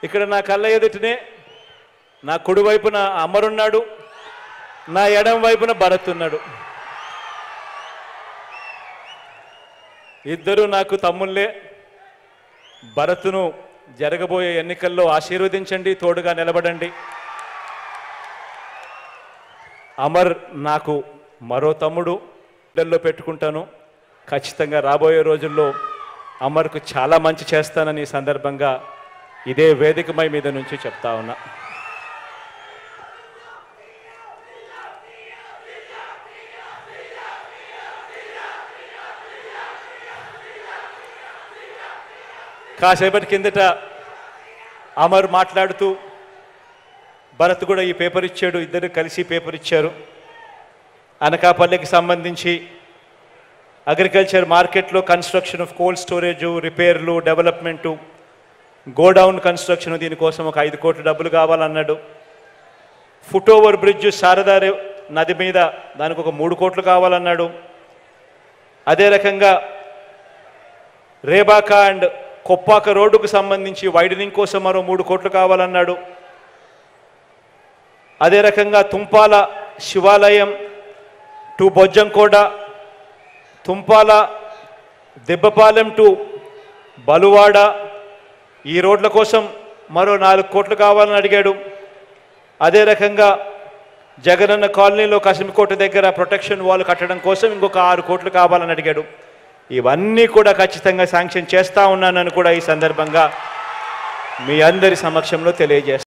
ఇక్కడ నా కళ్ళ ఎదుటనే నా కుడి వైపున అమర్ ఉన్నాడు, నా ఎడం వైపున భరత్ ఉన్నాడు. ఇద్దరు నాకు తమ్ముళ్ళే. భరత్ను జరగబోయే ఎన్నికల్లో ఆశీర్వదించండి, తోడుగా నిలబడండి. అమర్ నాకు మరో తమ్ముడు, ఇళ్ళల్లో పెట్టుకుంటాను. ఖచ్చితంగా రాబోయే రోజుల్లో అమర్కు చాలా మంచి చేస్తానని ఈ సందర్భంగా ఇదే వేదికమై మీద నుంచి చెప్తా ఉన్నా. కాసేపటి కిందట అమర్ మాట్లాడుతూ భరత్ కూడా ఈ పేపర్ ఇచ్చాడు, ఇద్దరు కలిసి పేపర్ ఇచ్చారు. అనకాపల్లికి సంబంధించి అగ్రికల్చర్ మార్కెట్లో కన్స్ట్రక్షన్ ఆఫ్ కోల్డ్ స్టోరేజ్, రిపేర్లు, డెవలప్మెంటు, గోడౌన్ కన్స్ట్రక్షన్, దీనికోసం ఒక 5 కోట్ల డబ్బులు కావాలన్నాడు. ఫుట్ ఓవర్ బ్రిడ్జ్ శారదా నది మీద దానికి ఒక 3 కోట్లు కావాలన్నాడు. అదే రకంగా రేబాక అండ్ కొప్పాక రోడ్డుకు సంబంధించి వైడనింగ్ కోసం మరో 3 కోట్లు కావాలన్నాడు. అదే రకంగా తుంపాల శివాలయం టు బొజ్జంకోట, తుంపాల దెబ్బపాలెం టు బలువాడ, ఈ రోడ్ల కోసం మరో 4 కోట్లు కావాలని అడిగాడు. అదే రకంగా జగనన్న కాలనీలో కసిమికోట దగ్గర ప్రొటెక్షన్ వాల్ కట్టడం కోసం ఇంకొక 6 కోట్లు కావాలని అడిగాడు. ఇవన్నీ కూడా ఖచ్చితంగా శాంక్షన్ చేస్తా ఉన్నానని కూడా ఈ సందర్భంగా మీ అందరి సమక్షంలో తెలియజేస్తాను.